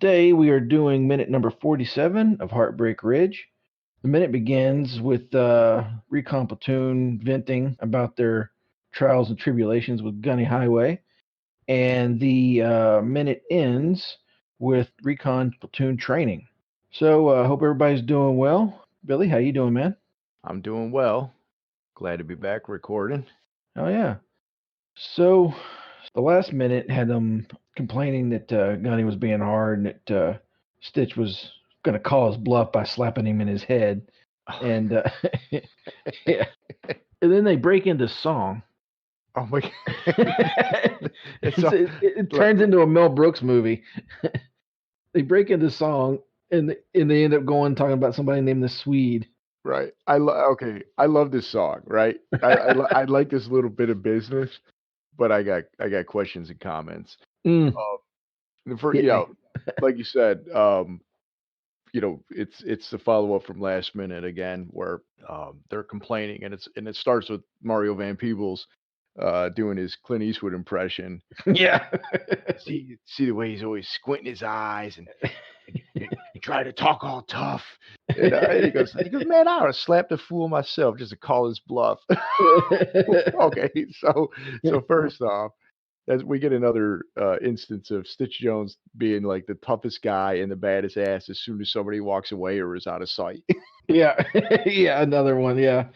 Today we are doing minute number 47 of Heartbreak Ridge. The minute begins with Recon Platoon venting about their trials and tribulations with Gunny Highway, and the minute ends with Recon Platoon training. So I hope everybody's doing well. Billy, how you doing, man? I'm doing well. Glad to be back recording. Oh yeah. So the last minute had them complaining that Gunny was being hard and that Stitch was going to call his bluff by slapping him in his head. And yeah, and then they break into song. Oh my It turns into a Mel Brooks movie. They break into song and they end up talking about somebody named the Swede. Right. I love this song. Right. I like this little bit of business, but I got questions and comments. Like you said, it's the follow up from last minute again, where they're complaining, and it starts with Mario Van Peebles doing his Clint Eastwood impression. Yeah. See the way he's always squinting his eyes and try to talk all tough. And he goes, man, I would have slapped the fool myself just to call his bluff. Okay, so first off, as we get another instance of Stitch Jones being like the toughest guy and the baddest ass as soon as somebody walks away or is out of sight. Yeah, yeah, another one, yeah.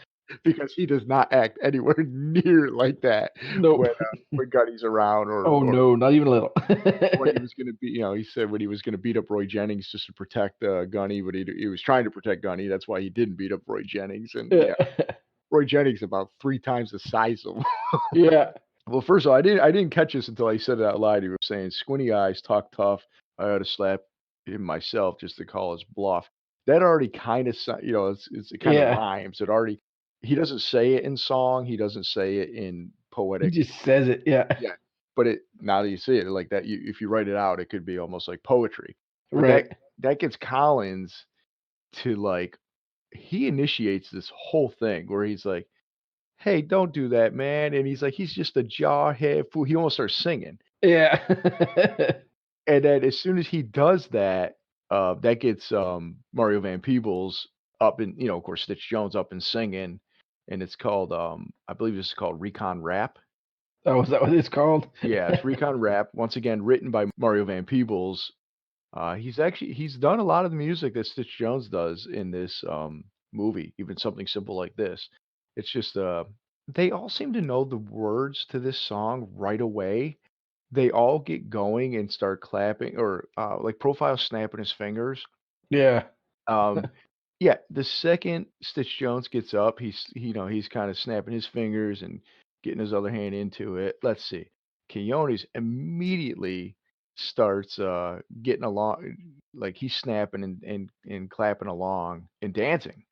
Because he does not act anywhere near like that. Nope. When Gunny's around, no, not even a little. When he was going to be, he said when he was going to beat up Roy Jennings just to protect Gunny, but he was trying to protect Gunny. That's why he didn't beat up Roy Jennings. And Roy Jennings about 3 times the size of him. Yeah. Well, first of all, I didn't catch this until I said it out loud. He was saying, "Squinty eyes, talk tough. I ought to slap him myself just to call his bluff." That already kind of, it kind of rhymes. He doesn't say it in song. He doesn't say it in poetic. He just says it, yeah. Yeah. But now that you see it like that, if you write it out, it could be almost like poetry. But right. That gets Collins to he initiates this whole thing where he's like, "Hey, don't do that, man." And he's like, he's just a jarhead fool. He almost starts singing. Yeah. And then as soon as he does that, that gets Mario Van Peebles up and, of course, Stitch Jones up and singing. And it's called, I believe this is called Recon Rap. Oh, is that what it's called? Yeah, it's Recon Rap. Once again, written by Mario Van Peebles. He's done a lot of the music that Stitch Jones does in this movie, even something simple like this. It's just they all seem to know the words to this song right away. They all get going and start clapping or like Profile snapping his fingers. Yeah. Yeah, the second Stitch Jones gets up, he's kind of snapping his fingers and getting his other hand into it. Let's see. Quinones immediately starts getting along, like he's snapping and clapping along and dancing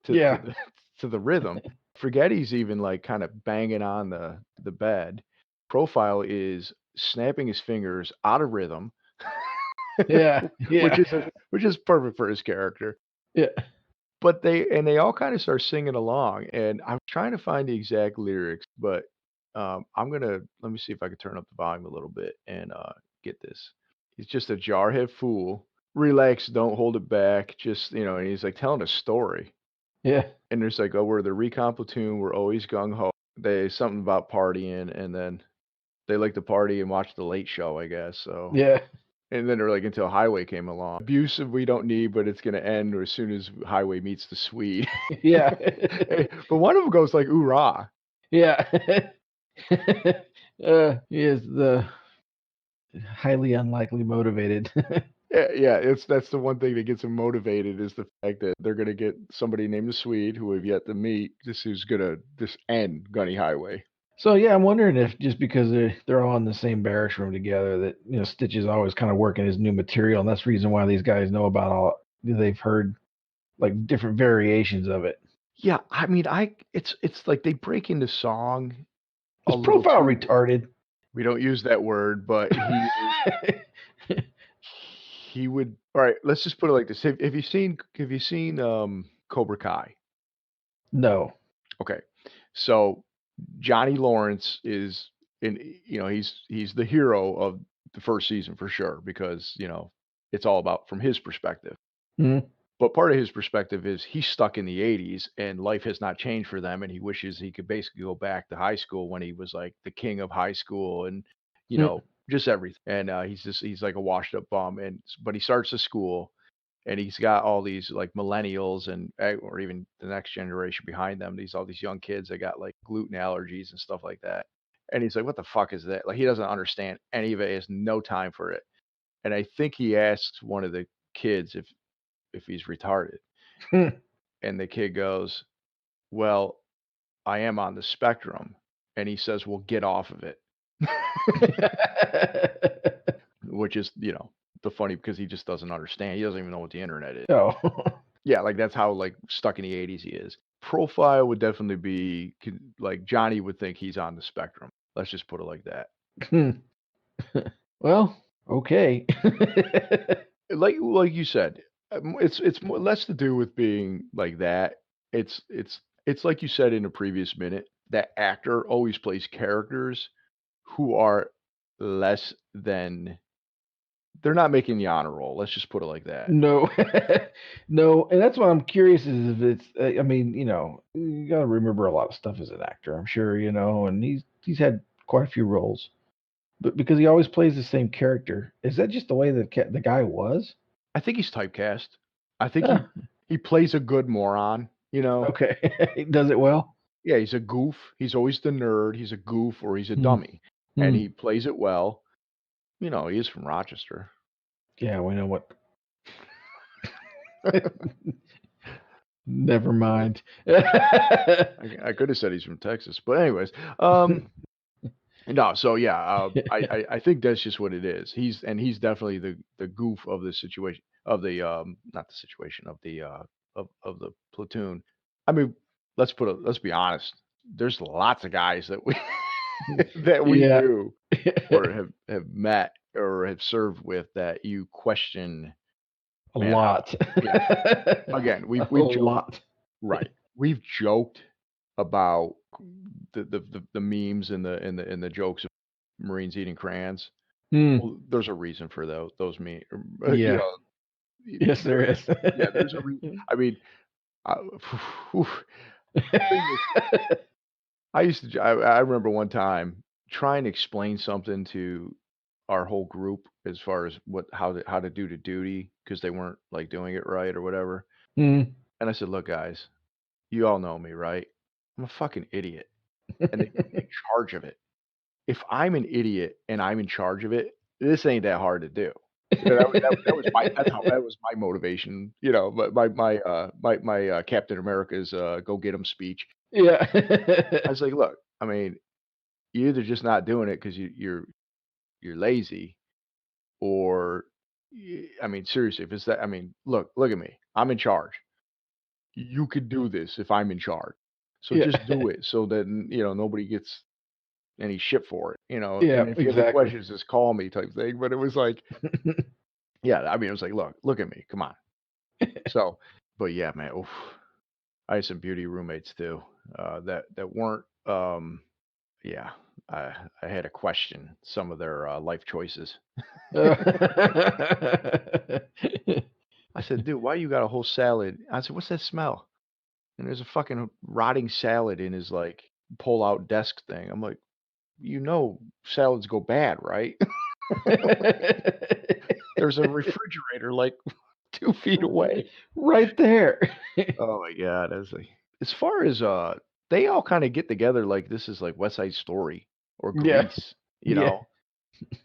to the rhythm. Forgetty's even like kind of banging on the bed. Profile is snapping his fingers out of rhythm. Yeah. which is perfect for his character. Yeah. But they all kind of start singing along, and I'm trying to find the exact lyrics, but let me see if I can turn up the volume a little bit and get this. He's just a jarhead fool. Relax, don't hold it back. Just and he's like telling a story. Yeah. And there's like, oh, we're the Recon Platoon. We're always gung ho. They something about partying, and then they like to party and watch the Late Show, I guess. So yeah. And then they're like, until Highway came along. Abusive, we don't need, but it's going to end as soon as Highway meets the Swede. Yeah. But one of them goes like, "Oorah." Yeah. He is the highly unlikely motivated. Yeah, that's the one thing that gets him motivated is the fact that they're going to get somebody named the Swede who we've yet to meet. This is going to end Gunny Highway. So yeah, I'm wondering if just because they're all in the same barracks room together, that Stitch is always kind of working his new material, and that's the reason why these guys know about they've heard like different variations of it. Yeah, I mean, it's like they break into song. Is Profile retarded? We don't use that word, but he would. All right, let's just put it like this: Have you seen Cobra Kai? No. Okay, so Johnny Lawrence is he's the hero of the first season for sure because it's all about from his perspective. Mhm. But part of his perspective is he's stuck in the 80s and life has not changed for them, and he wishes he could basically go back to high school when he was, like, the king of high school and, Mm. just everything, and, he's like a washed up bum, but he starts the school, and he's got all these, like, millennials and or even the next generation behind them, all these young kids that got, like, gluten allergies and stuff like that, and he's like, "What the fuck is that?" Like, he doesn't understand any of it, he has no time for it, and I think he asks one of the kids if he's retarded. And the kid goes, "Well, I am on the spectrum." And he says, "Well, get off of it." Which is, the funny because he just doesn't understand. He doesn't even know what the internet is. Oh. Yeah, like that's how like stuck in the 80s he is. Profile would definitely be like Johnny would think he's on the spectrum. Let's just put it like that. Well, okay. Like you said, it's more less to do with being like that. It's like you said in a previous minute. That actor always plays characters who are less than they're not making the honor roll. Let's just put it like that. No. No, and that's why I'm curious is if it's I mean, you gotta remember a lot of stuff as an actor, I'm sure, and he's had quite a few roles. But because he always plays the same character, is that just the way the guy was? I think he's typecast. I think he Ah, he plays a good moron. okay. He does it well? Yeah, he's a goof. He's always the nerd. He's a goof or he's a Hmm. dummy, and Hmm. he plays it well. He is from Rochester. Yeah, we know what. Never mind. I could have said he's from Texas, but anyways, no. So yeah, I think that's just what it is. He's definitely the goof of the situation of the not the situation of the platoon. I mean, let's be honest. There's lots of guys that we that we Yeah. knew or have met or have served with that you question, A man, how lot. yeah. Again, A we've joked lot. right. We've joked about the memes and the jokes of Marines eating crayons. Hmm. Well, there's a reason for those memes. Yeah. Yes, there There is. yeah, there's a reason. I mean, uh, thing is, I remember one time trying to explain something to our whole group as far as how to do the duty because they weren't like doing it right or whatever. Hmm. And I said, "Look, guys, you all know me, right? I'm a fucking idiot, and they put me in charge of it. If I'm an idiot and I'm in charge of it, this ain't that hard to do." That was my motivation, my Captain America's, "Go get 'em" speech. Yeah. I was like, "Look, I mean, you're either just not doing it 'cause you're lazy or I mean, seriously, if it's that I mean, look at me. I'm in charge. You could do this if I'm in charge. So Yeah. just do it so that, nobody gets any shit for it, Yeah, and if you have any exactly. questions, just call me type thing." But it was like yeah, I mean, it was like, "Look at me. Come on." So, but yeah, man, oof. I had some beauty roommates too, that weren't, yeah, I had to question some of their, life choices. I said, "Dude, why you got a whole salad?" I said, "What's that smell?" And there's a fucking rotting salad in his, like, pull-out desk thing. I'm like, salads go bad, right?" There's a refrigerator, like, 2 feet away. Right there. Oh my god, I was like as far as, they all kinda get together like this is like West Side Story or Yeah. Grease, you Yeah.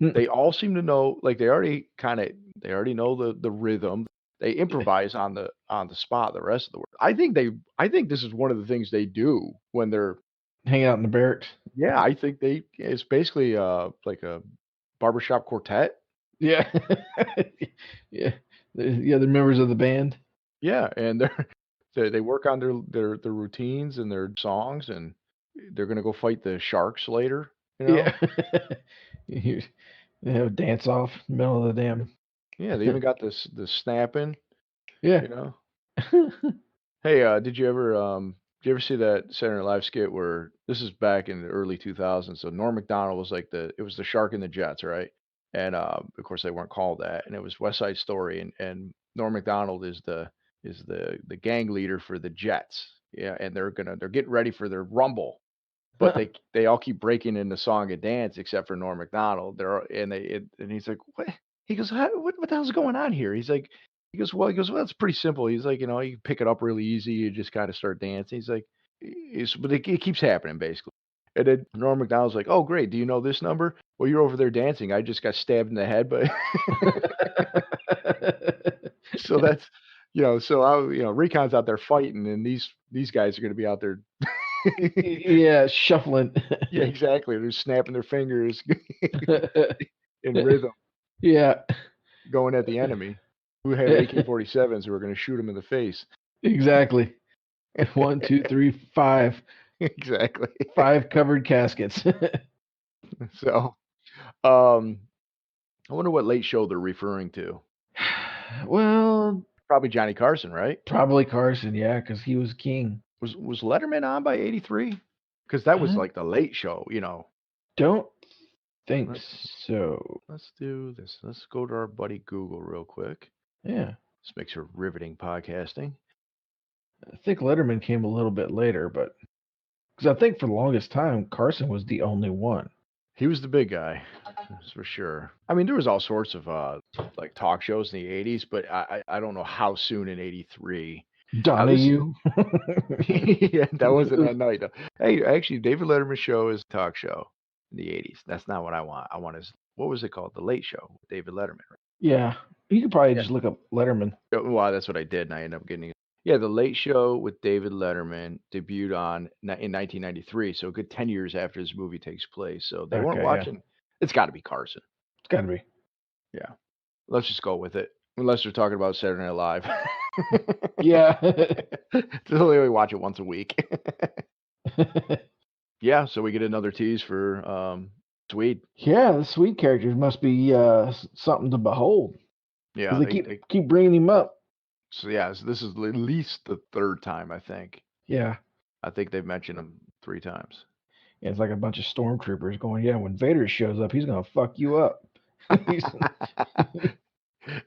know? They all seem to know like, they already know the rhythm. They improvise on the spot the rest of the work. I think this is one of the things they do when they're Hang out in the barracks. yeah, I think it's basically, like a barbershop quartet. Yeah. Yeah. Yeah, the members of the band. Yeah, and they work on their routines and their songs, and they're gonna go fight the sharks later, you know? Yeah. You they have a dance off in the middle of the damn. Yeah, they even got the snapping, Yeah. you know? Hey, did you ever see that Saturday Night Live skit where this is back in the early 2000s, so Norm Macdonald was like it was the shark and the Jets, right? and of course they weren't called that, and it was West Side Story, and Norm Macdonald is the gang leader for the Jets. Yeah, and they're getting ready for their rumble, but they all keep breaking into song and dance except for Norm Macdonald. And he's like, what? He goes, what the hell's going on here? Well, it's pretty simple. He's like, you pick it up really easy. You just got to start dancing. He's like, but it keeps happening basically. And then Norm Macdonald's like, oh great, do you know this number? Well, you're over there dancing. I just got stabbed in the head, but so that's Recon's out there fighting, and these guys are going to be out there. Yeah, shuffling. Yeah, exactly. They're snapping their fingers in rhythm, Yeah, going at the enemy who have AK-47s who are going to shoot them in the face. exactly. 1, 2, 3, 5. Exactly. 5 covered caskets. So, I wonder what late show they're referring to. Well, Probably Johnny Carson, right? probably Carson, yeah, because he was king. Was Letterman on by 83? Because that was I like the late show, don't think Let's so. let's do this. Let's go to our buddy Google real quick. Yeah, This makes for riveting podcasting. I think Letterman came a little bit later, but because I think for the longest time Carson was the only one. He was the big guy, that's for sure. I mean, there was all sorts of like talk shows in the 80s, but I don't know how soon in 83. Donahue. Yeah, that wasn't that night. Hey, actually, David Letterman's show is a talk show in the 80s. That's not what I want. I want what was it called? The Late Show with David Letterman. Right? Yeah, you could probably Yeah. just look up Letterman. Well, that's what I did, and I ended up getting it. Yeah, The Late Show with David Letterman debuted in 1993, so a good 10 years after this movie takes place. So they weren't Okay, yeah. watching. It's got to be Carson. It's got to be. Yeah, let's just go with it. Unless they're talking about Saturday Night Live. Yeah. They only watch it once a week. Yeah, so we get another tease for Swede. Yeah, the Swede characters must be something to behold. Yeah, 'Cause they keep bringing him up. So yeah, so this is at least the third time, I think. Yeah. I think they've mentioned him 3 times. Yeah, it's like a bunch of stormtroopers going, yeah, when Vader shows up, he's going to fuck you up.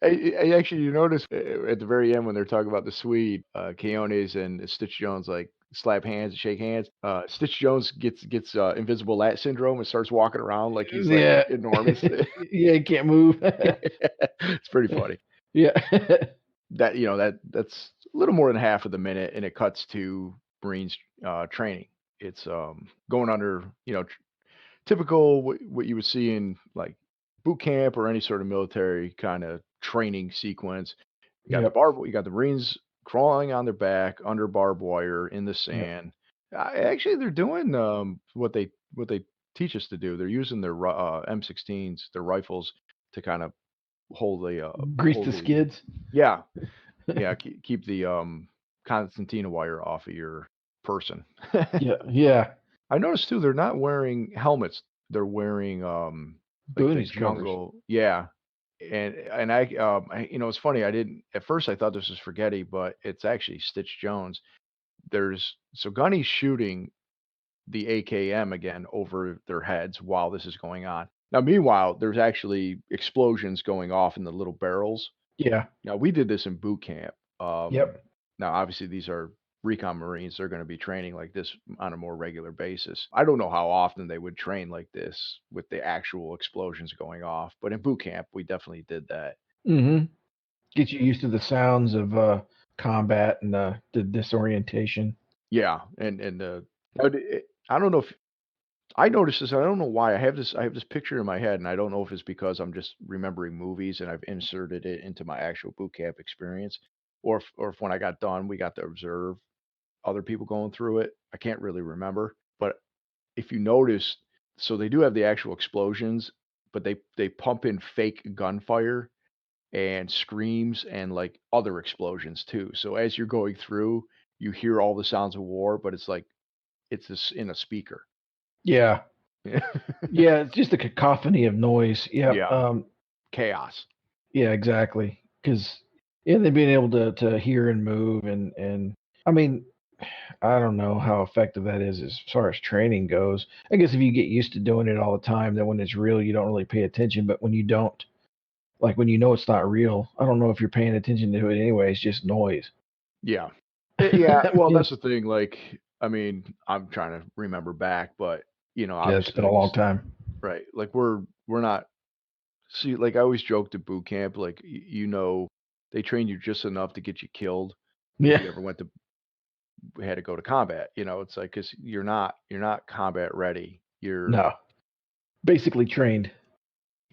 Actually, you notice at the very end when they're talking about the Swede, Keones and Stitch Jones like slap hands and shake hands. Stitch Jones gets invisible lat syndrome and starts walking around like he's like enormous. Yeah, he can't move. It's pretty funny. Yeah. That's a little more than half of the minute, and it cuts to Marines training. It's going under typical what you would see in like boot camp or any sort of military kind of training sequence. You got you got the Marines crawling on their back under barbed wire in the sand. Actually, they're doing what they teach us to do. They're using their M16s, their rifles, to kind of hold the grease the skids. Yeah, keep the concertina wire off of your person. Yeah. I noticed too, they're not wearing helmets. They're wearing like the jungle. Yeah. And it's funny, at first I thought this was for Getty, but it's actually Stitch Jones. So Gunny's shooting the AKM again over their heads while this is going on. Now, meanwhile, there's actually explosions going off in the little barrels. Yeah. Now, we did this in boot camp. Yep. Now, obviously, these are Recon Marines. They're going to be training like this on a more regular basis. I don't know how often they would train like this with the actual explosions going off, but in boot camp, we definitely did that. Mm-hmm. Get you used to the sounds of combat and the disorientation. Yeah, and I don't know if I noticed this. I don't know why I have this picture in my head, and I don't know if it's because I'm just remembering movies and I've inserted it into my actual boot camp experience, or if when I got done, we got to observe other people going through it. I can't really remember, but if you notice, so they do have the actual explosions, but they pump in fake gunfire and screams and like other explosions too. So as you're going through, you hear all the sounds of war, but it's like it's this in a speaker. Yeah. Yeah, it's just a cacophony of noise. Yeah. Chaos. Yeah, exactly. Because they've been able to hear and move, and I mean, I don't know how effective that is as far as training goes. I guess if you get used to doing it all the time, then when it's real, you don't really pay attention. But when you don't, like when you know it's not real, I don't know if you're paying attention to it anyway. It's just noise. Yeah. Yeah, well, Yeah, that's the thing, like, I mean, I'm trying to remember back, but, it's obviously, been a long time. right, like, we're not see, like, I always joked at boot camp, like, they train you just enough to get you killed if Yeah, you ever had to go to combat, it's like, 'cause you're not combat ready. You're no, basically trained.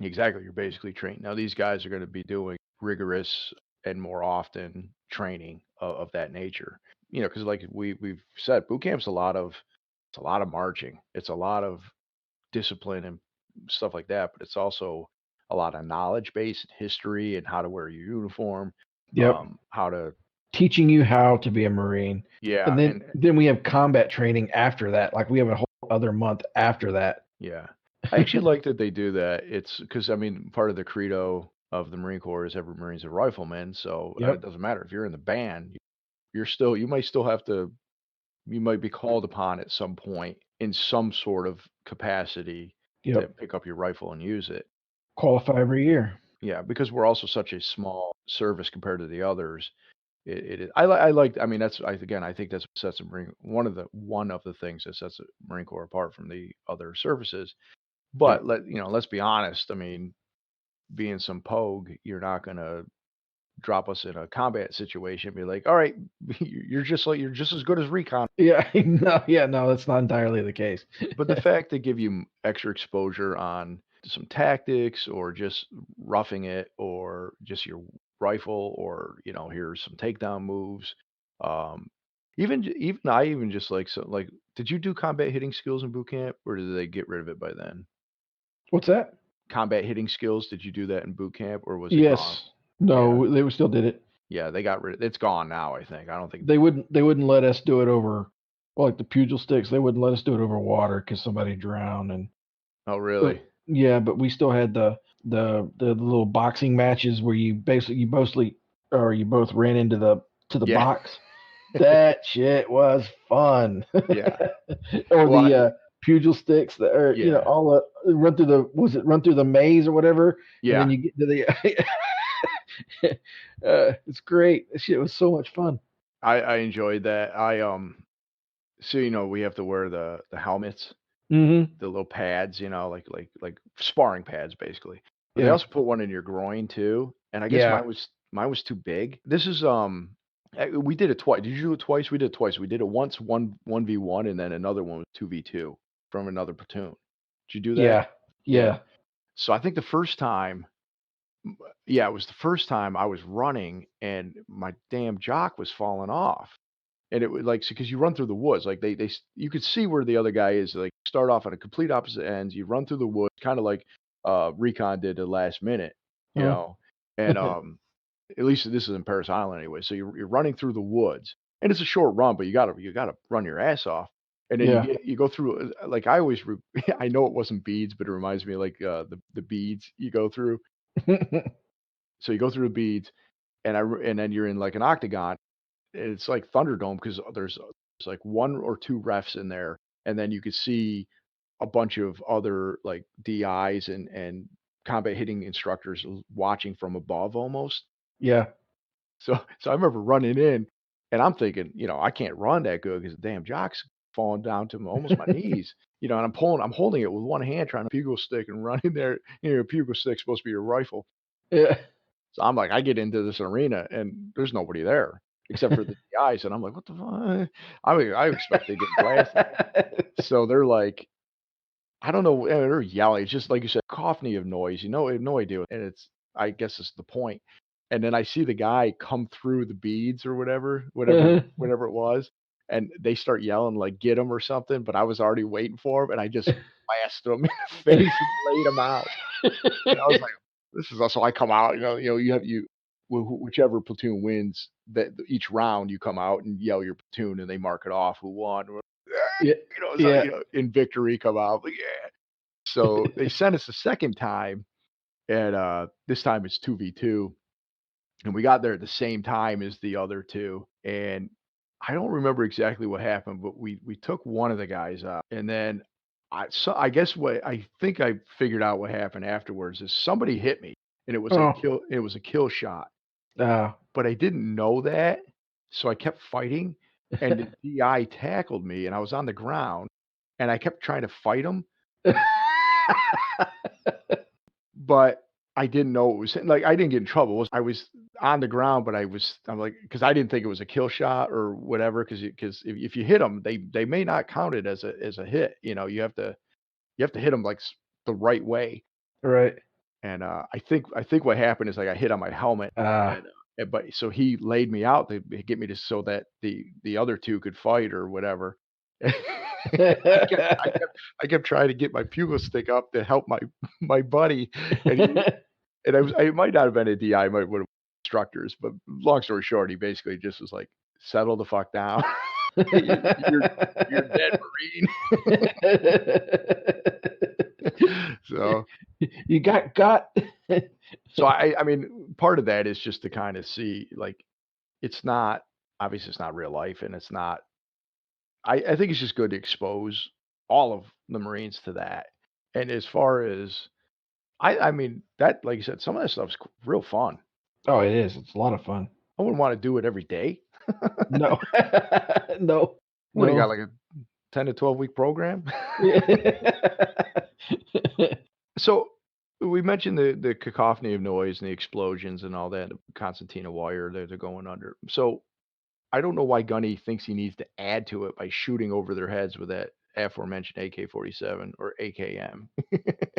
Exactly, you're basically trained. Now these guys are gonna be doing rigorous and more often training of that nature. Because like we've said, boot camp's a lot of marching. It's a lot of discipline and stuff like that, but it's also a lot of knowledge base and history and how to wear your uniform, Yep. how to Teaching you how to be a Marine. yeah, And then and then we have combat training after that. Like we have a whole other month after that. yeah. I actually like that they do that. It's because I mean, part of the credo of the Marine Corps is every Marine's a rifleman, so it Yep. doesn't matter if you're in the band. You might be called upon at some point in some sort of capacity to Yep. pick up your rifle and use it. Qualify every year. Yeah, because we're also such a small service compared to the others. I like. I mean, I think that's what sets the Marine one of the things that sets the Marine Corps apart from the other services. But Yep. let's be honest. I mean, being some pogue, you're not gonna drop us in a combat situation and be like, all right, you're just as good as recon. Yeah. No, yeah, no, that's not entirely the case. But the fact they give you extra exposure on some tactics or just roughing it or just your rifle or, here's some takedown moves. Um, even I even just like so like did you do combat hitting skills in boot camp or did they get rid of it by then? What's that? Combat hitting skills, did you do that in boot camp or was it gone? Yes. Yeah. No, they still did it. Yeah, they got rid of it's gone now, I think. I don't think They wouldn't let us do it over, well, like the pugil sticks. They wouldn't let us do it over water because somebody drowned. And Oh, but really? yeah, but we still had the little boxing matches where you both ran into the Yeah. box. That shit was fun. Yeah. Or Well, the pugil sticks that are, yeah. all run through the maze or whatever, and then Yeah. you get to the it's great. That shit was so much fun. I enjoyed that. So we have to wear the helmets, Hmm. the little pads, like sparring pads basically. But they Yeah. also put one in your groin too, and I guess Yeah. mine was too big. This is we did it twice. Did you do it twice? We did it twice. We did it once 1v1 and then another one was 2v2 from another platoon. Did you do that? Yeah. Yeah. Yeah. So I think the first time yeah, it was the first time I was running and my damn jock was falling off. And it was like, because you run through the woods, like you could see where the other guy is. Like, start off at a complete opposite ends. You run through the woods, kind of like Recon did the last minute, you Huh. know. And at least this is in Paris Island anyway. So you're running through the woods, and it's a short run, but you gotta run your ass off. And then Yeah. you go through like I always I know it wasn't beads, but it reminds me of like the beads you go through. So you go through the beads, and then you're in like an octagon. It's like Thunderdome because there's like one or two refs in there, and then you could see a bunch of other like DIs and combat hitting instructors watching from above almost. Yeah. So I remember running in, and I'm thinking, I can't run that good because the damn jock's falling down to almost my knees. And I'm holding it with one hand, trying to bugle stick and run in there. A bugle stick's supposed to be your rifle. Yeah. So I'm like, I get into this arena and there's nobody there except for the guys, and I'm like, what the fuck? I expect to get blasted. So they're like, I don't know, they're yelling. It's just like you said, cacophony of noise. I have no idea, and I guess it's the point. And then I see the guy come through the beads or whatever it was, and they start yelling like, "Get him" or something. But I was already waiting for him, and I just blasted him in the face and laid him out. And I was like, "This is so." I come out, whichever platoon wins that each round, you come out and yell your platoon, and they mark it off who won. Yeah. So Yeah. in victory, come out, like, yeah. So they sent us a second time, and this time it's 2v2, and we got there at the same time as the other two, and I don't remember exactly what happened, but we took one of the guys out, and then I guess what I think I figured out what happened afterwards is somebody hit me, and Oh, it was a kill shot, uh, but I didn't know that, so I kept fighting, and the DI tackled me, and I was on the ground, and I kept trying to fight him, but I didn't know it was like, I didn't get in trouble. I was on the ground, but I'm like, because I didn't think it was a kill shot or whatever. Because if you hit them, they may not count it as a hit. You know, you have to hit them like the right way. right. And I think what happened is like I hit on my helmet, Ah. and but so he laid me out to get me to so that the other two could fight or whatever. I kept trying to get my pugil stick up to help my buddy, and he and I might not have been a DI, I might would have instructors, but long story short, he basically just was like, "Settle the fuck down. You're you're dead, Marine." So You got. so I mean, part of that is just to kinda see, like, it's not obviously, it's not real life, and it's not I think it's just good to expose all of the Marines to that. And as far as I mean, that like you said, some of that stuff's real fun. Oh, it is. It's a lot of fun. I wouldn't wanna do it every day. No. No. What do you got, No. like a 10 to 12-week program? Yeah. So, we mentioned the cacophony of noise and the explosions and all that, the concertina wire that they're going under. So, I don't know why Gunny thinks he needs to add to it by shooting over their heads with that aforementioned AK-47 or AKM.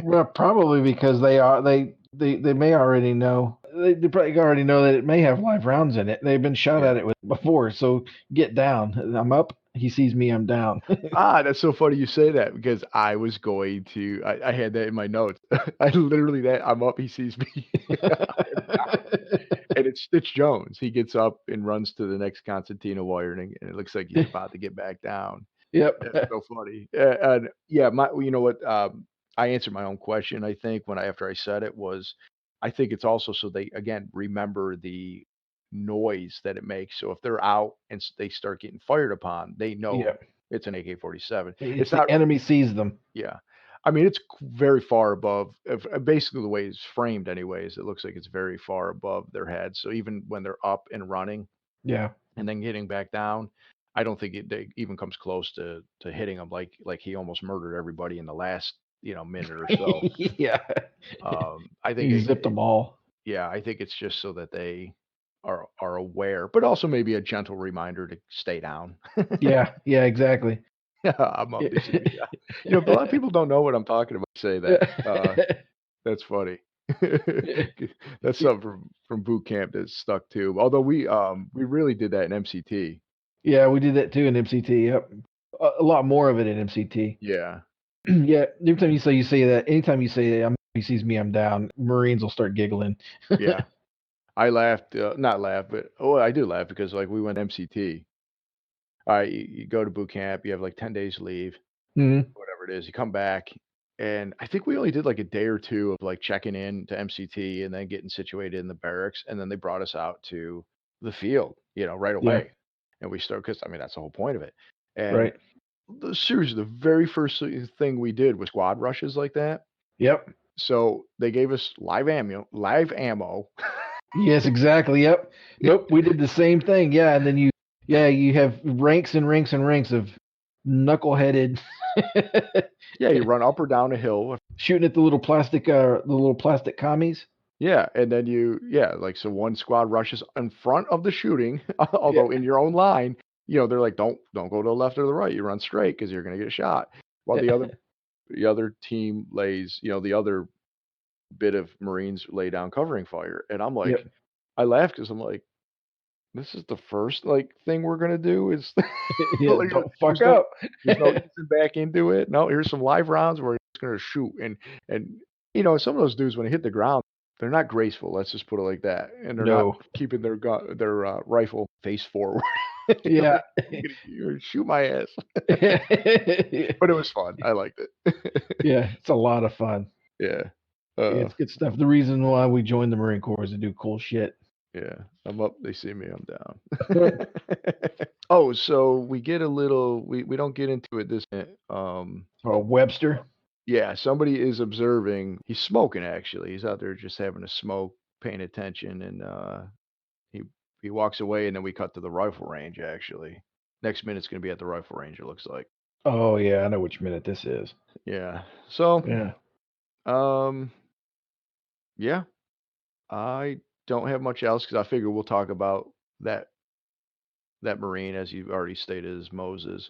Well, probably because they may already know. They probably already know that it may have live rounds in it. They've been shot Yeah. at it with before, so get down. I'm up. He sees me. I'm down. That's so funny you say that because I was going to I had that in my notes. I literally that I'm up, he sees me. And it's Stitch Jones. He gets up and runs to the next concertina wiring, and it looks like he's about to get back down. That's Yep. so funny. And yeah, my you know what, I answered my own question, I think, when I after I said it was, I think it's also so they, again, remember the noise that it makes. So if they're out and they start getting fired upon, they know Yep. it's an AK-47. It's It's the not enemy sees them. yeah. I mean, it's very far above basically the way it's framed anyways, it looks like it's very far above their heads. So even when they're up and running Yeah. and then getting back down, I don't think they even comes close to hitting him like he almost murdered everybody in the last, minute or so. Yeah. I think He zipped them all. yeah, I think it's just so that they are aware, but also maybe a gentle reminder to stay down. Yeah. Yeah. Exactly. Yeah, I'm up. They see me. A lot of people don't know what I'm talking about. Say that. That's funny. That's something from boot camp that stuck too. Although we really did that in MCT. Yeah, we did that too in MCT. Yep. A lot more of it in MCT. Yeah, Yeah, anytime you say that, anytime you say that, he sees me, I'm down. Marines will start giggling. yeah. I laughed, not laughed, but I do laugh because like we went MCT. You go to boot camp, you have like 10 days leave, Mhm. whatever it is. You come back, and I think we only did like a day or two of like checking in to MCT and then getting situated in the barracks, and then they brought us out to the field, right Yeah. away, and we start because I mean that's the whole point of it. And Right. seriously, the very first thing we did was squad rushes like that. Yep. So they gave us live ammo. Yes, exactly. Yep. Nope. We did the same thing. Yeah, and then you have ranks and ranks and ranks of knuckleheaded Yeah, you run up or down a hill. shooting at the little plastic commies. Yeah, and then like so one squad rushes in front of the shooting, Yeah. although in your own line, they're like, don't go to the left or the right. You run straight because you're gonna get shot. While the other team lays, the other bit of Marines lay down covering fire. And I'm like, Yep. I laugh because I'm like, this is the first like thing we're gonna do is Yeah. like, Don't fuck there's no up. there's no easing back into it. No, here's some live rounds where it's gonna shoot. And some of those dudes when they hit the ground, they're not graceful, let's just put it like that. And they're not No. keeping their rifle face forward. Yeah. Like, you're gonna shoot my ass. Yeah. But it was fun. I liked it. It's a lot of fun. Yeah. Yeah, Uh, it's good stuff. The reason why we joined the Marine Corps is to do cool shit. yeah. I'm up, they see me, I'm down. Oh, so we get a little we don't get into it this minute. Oh, Webster. Yeah, somebody is observing. He's smoking actually. He's out there just having a smoke, paying attention, and he he walks away, and then we cut to the rifle range actually. Next minute's gonna be at the rifle range, it looks like. Oh yeah, I know which minute this is. Yeah. So, Yeah. um, yeah, I don't have much else because I figure we'll talk about that that Marine as you've already stated as Moses.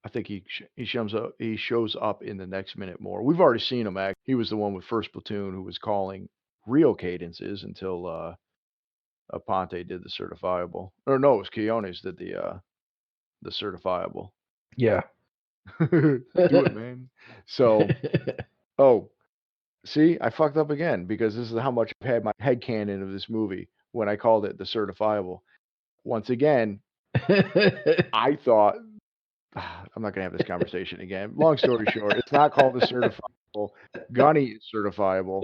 I think he shows up in the next minute more. We've already seen him act. He was the one with first platoon who was calling real cadences until Aponte did the certifiable. Or no, it was Quiones did the certifiable. Yeah. Do it, man. So, oh, see, I fucked up again because this is how much I've had my head canon of this movie when I called it the certifiable. Once again, I thought I'm not gonna have this conversation again. Long story short, it's not called the certifiable. Gunny is certifiable.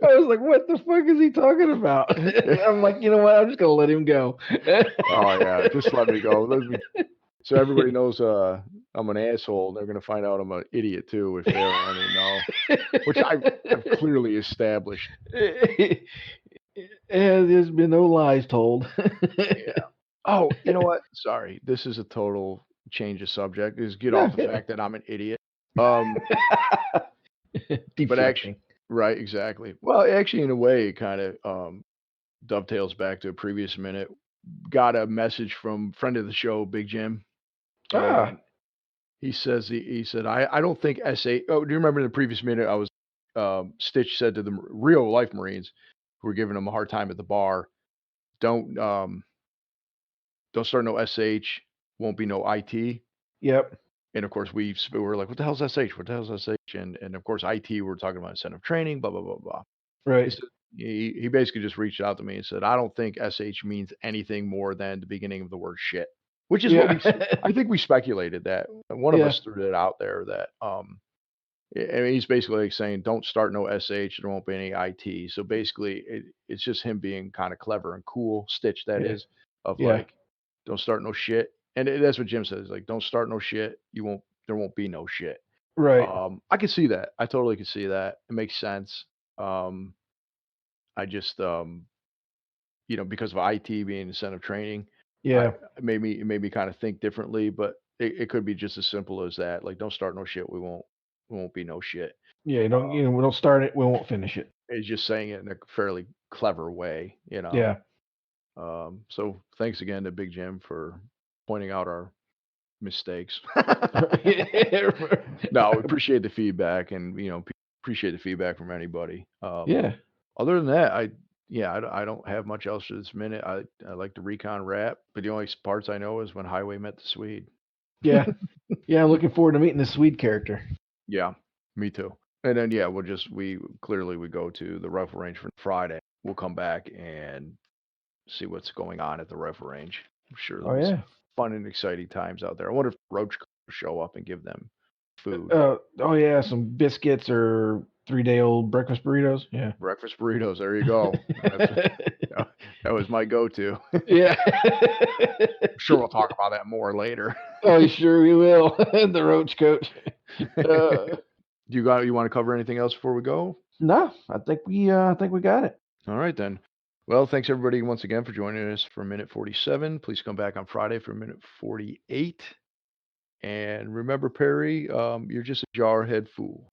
I was like, what the fuck is he talking about? I'm like, you know what? I'm just gonna let him go. Oh yeah, just let me go. So everybody knows I'm an asshole. They're gonna find out I'm an idiot too if they already know, which I've clearly established. And there's been no lies told. Yeah. Oh, you know what? Sorry, this is a total change of subject. Is get off the fact that I'm an idiot. But actually, Deflecting. right, exactly. Well, actually, in a way, it kind of dovetails back to a previous minute. Got a message from friend of the show, Big Jim, Ah, and he says he said I don't think SA. Oh, do you remember in the previous minute I was Stitch said to the real life Marines who were giving him a hard time at the bar, don't don't start no SH, won't be no IT. yep, And of course we were like, what the hell's SH? What the hell's SH? And of course IT we're talking about incentive training, blah blah blah blah. He right. said he basically just reached out to me and said, I don't think SH means anything more than the beginning of the word shit. Which is what Yeah, I think we speculated that. One of yeah, us threw it out there that I mean, he's basically like saying, don't start no SH, there won't be any IT. So basically it's just him being kind of clever and cool, Stitch that yeah, is, of yeah. like, don't start no shit. And that's what Jim says, like, don't start no shit. There won't be no shit. Right. I can see that. I totally can see that. It makes sense. I just because of IT being incentive training, I Yeah, it made me kind of think differently, but it could be just as simple as that. Like, don't start no shit. We won't be no shit. yeah. We don't start it, we won't finish it. It's just saying it in a fairly clever way. Yeah. So thanks again to Big Jim for pointing out our mistakes. No, we appreciate the feedback, and appreciate the feedback from anybody. Yeah. Other than that, I don't have much else for this minute. I like the Recon Rap, but the only parts I know is when Highway met the Swede. Yeah. Yeah, I'm looking forward to meeting the Swede character. Yeah, me too. And then yeah, we clearly we go to the rifle range for Friday. We'll come back and see what's going on at the rifle range. I'm sure there'll Oh be some yeah. fun and exciting times out there. I wonder if Roach will show up and give them food. Oh yeah, some biscuits or 3-day-old breakfast burritos. Yeah. Breakfast burritos. There you go. That was my go-to. Yeah. Sure, we'll talk about that more later. Oh, sure we will. The roach coach. You want to cover anything else before we go? No, I think we got it. All right then. Well, thanks everybody once again for joining us for minute 47. Please come back on Friday for minute 48. And remember, Perry, you're just a jarhead fool.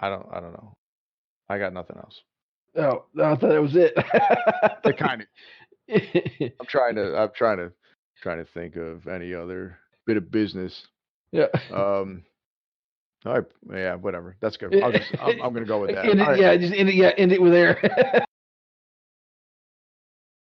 I don't know. I got nothing else. Oh, I thought that was it. It kind of. I'm trying to think of any other bit of business. Yeah. All right, yeah, whatever. That's good. I'm gonna go with that. End it, All right. yeah, just end it. Yeah, end it with there.